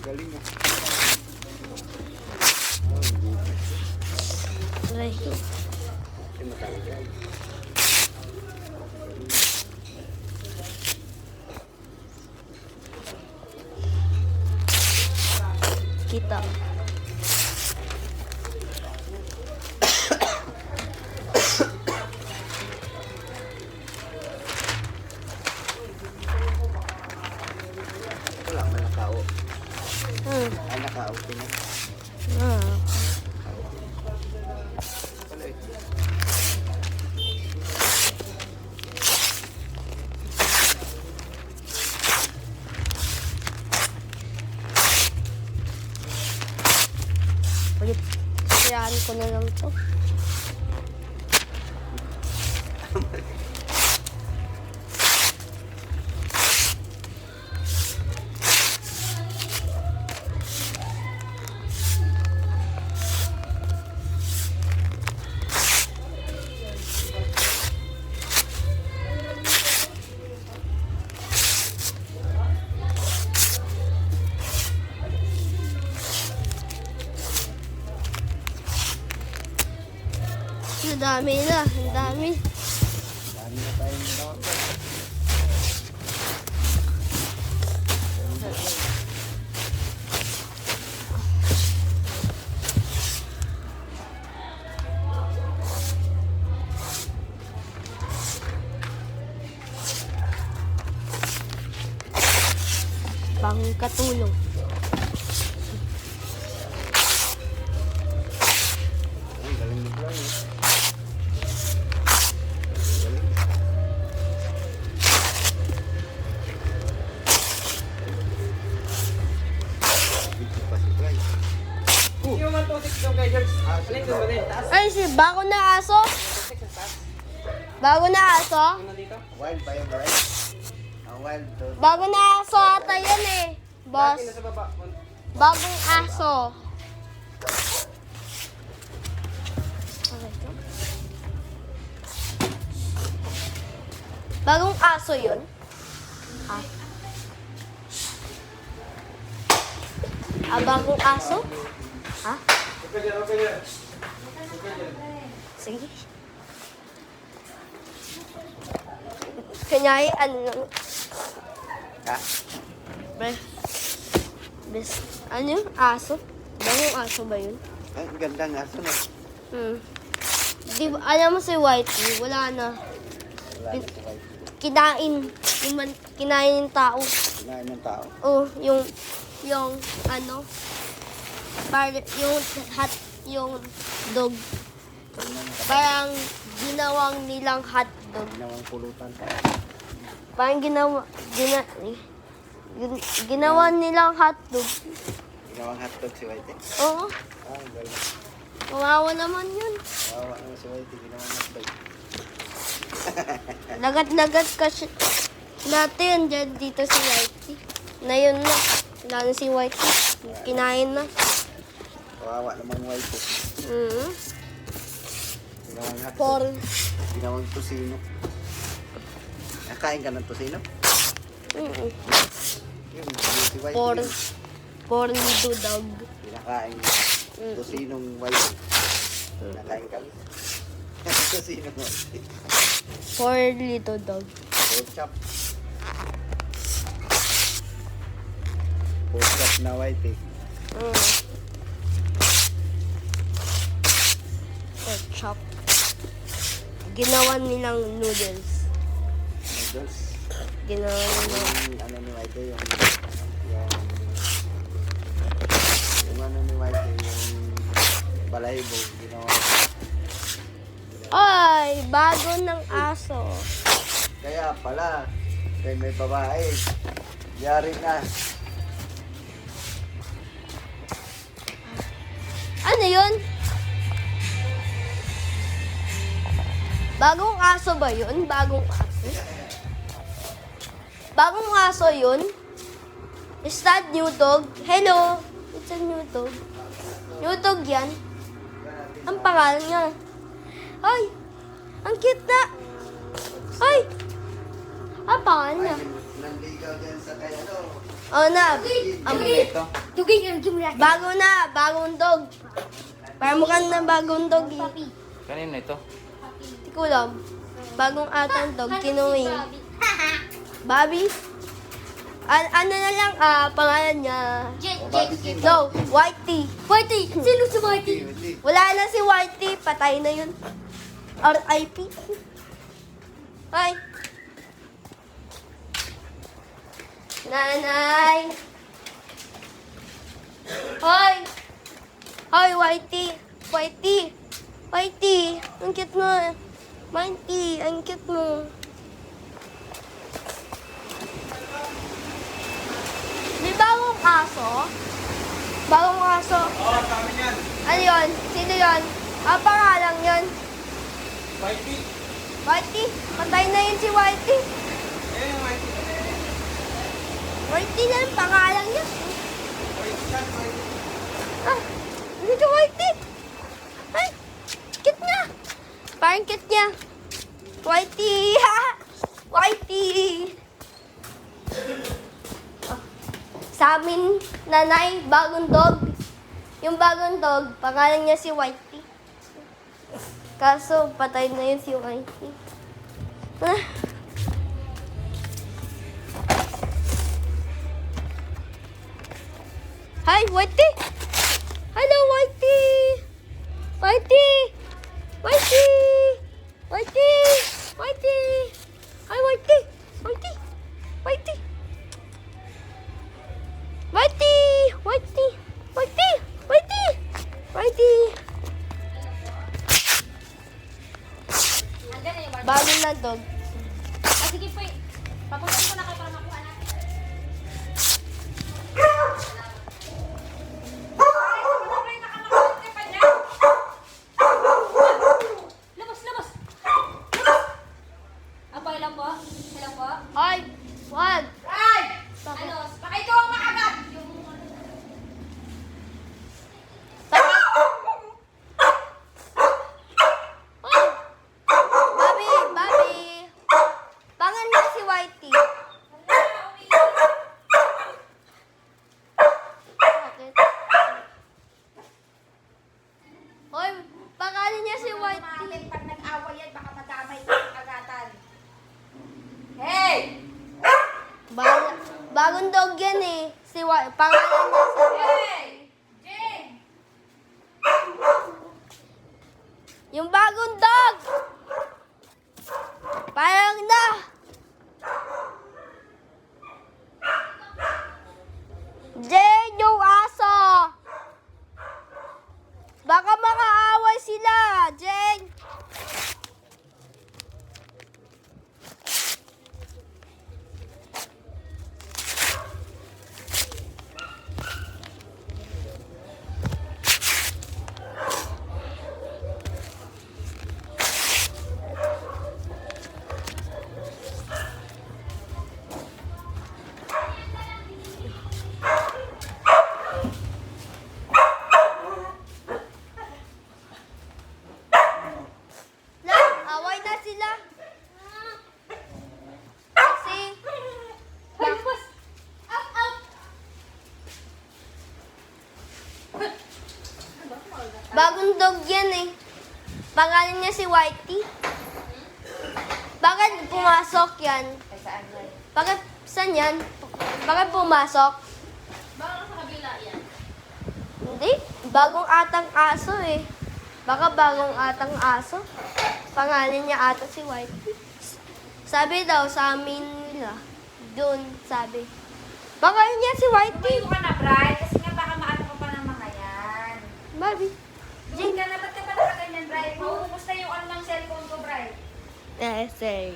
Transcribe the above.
Galing mo. Aray. Kita. Wala man nakao. Ay, nakao. Ah. Wala eh. Ulit. Siraan ko na lang to. Ang dami na. Ang dami. Dami na tayong ginawa. Pangkatulong. Ay, galing mo lang eh. Hindi mo man tusik yung kay George. Alin doon ba din? Taas? Ay, si bago na aso. Tusik sa taas. Bago na aso. Yung nandito? Wild ba yung right? Ang wild to. Bago na aso ata yan eh. Boss. Lagi na sa baba. Bagong aso. Bagong aso yun? Ah. Bagong aso? Ha? Okay dyan, okay dyan. Sige. Kanyay, ano lang. Ha? Ano yung aso? Bagong aso ba yun? Ay, ang ganda ng aso na. Di ba, alam mo si Whitey, wala na. Wala na sa wild. Kinain yung tao. Kinain ng tao. Oh, yung ano, yung dog. Parang ginawang nilang hotdog. Ginawang pulutan. Parang ginawa nilang hotdog. Ginawang hotdog si Whitey. Oo, Ah, ang galing. kawawa naman yun. Wawa naman si Whitey. Ginawang hotdog. Lagat-lagat kasi natin dyan dito si Whitey. Na yun na. Wala na si Whitey. Kinain na. Wawa naman Whitey. Ginawang hotdog. Ginawang tosino. Nakain ka ng tosino? Yun, si Whitey. For little dog. Kinakain tosinong Whitey. Nakain kami. Tosinong Whitey. For little dog. Pork chop. Pork chop na Whitey. Pork chop. Ginawa nilang noodles. Noodles. Ginawa nilang... Yung ano ni Whitey, yung ano ni Whitey, yung balahibo, ginawa. Ay! Bago ng aso. Kaya pala, kay may babae, yari na. Ano yun? Bagong aso ba yun? Bagong aso? Bagong aso yun? Is that new dog? Hello? It's a new dog. New dog yan? Ang pangalan niya. Ay! Ang cute na! Ay! Ang pangalan niya. Nanligaw dyan sa kay ano, Oh na. Ito. Bago na. Bagong dog. Para mukhang na bagong dog eh. Kanino ito? Hindi ko alam. Bagong atang dog. Kinuwing. Bobby? Ano na lang, pangalan niya. No, Whitey. Whitey! Sino si Whitey? Wala na si Whitey. Patay na yun. R.I.P. Hi. Nanay. Hoy. Hoy, Whitey. Whitey. Whitey. Ang cute mo. Whitey, ang cute mo. May bagong aso? Bagong aso? Oo, kami yan. Ano yun? Sino yun? Pangalan yun. Whitey. Whitey? Patay na yun si Whitey. Eh, Whitey. Whitey na yung pangalan niya. Whitey yan, Whitey. Ano si Whitey? Ay, cute niya. Parang cute niya. Whitey! Whitey! Sa amin, nanay, bagong dog. Yung bagong dog, pangalan niya si Whitey. Kaso, patay na yun si Whitey. Ah. Hi, Whitey! Hello, Whitey! Whitey! Whitey! Whitey! Whitey! Hi, Whitey! Whitey! Whitey! Whitey! Whitey! Whitey! Whitey! Whitey! Bagong na dog. Sige po, papuntan ko na kayo para makuha natin. Labas, labas! Apa, ilan po? Ilan po? Ay! Wag! Ay! Ano? Baka ikaw ang makagat! Oh! Bobby! Bobby! Pangan niya si Whitey. Bakit? Hoy! Pangalan niya si Whitey. Pag nag-away yan, baka madamay sa agatan. Hey! Bagong dog yan eh. Si pangalan niya si Hey! Jing! Yung bagong dog! Parang na! Jane, yung aso! Baka makaaway sila, Jane! Na, away na sila. Kasi, Hoy, labas! Up, up! bagong dog yan eh. Pangalan niya si Whitey. Bakit pumasok yan? Ay, saan ba? Bakit, saan yan? Bakit pumasok? Baka sa kabila yan. Hindi, bagong atang aso eh. Baka bagong atang aso. Pangalan niya ata si Whitey. Sabi daw sa amin nila. Doon, sabi. Baka yun yan si Whitey. Tumayo ka na, Brian, kasi nga baka maano ka pa ng mga yan. Barbie. Jing, ka na, ba't ka ba nakaganyan, Brian? Mauubos na yung ano ng cellphone ko, Brian. Say.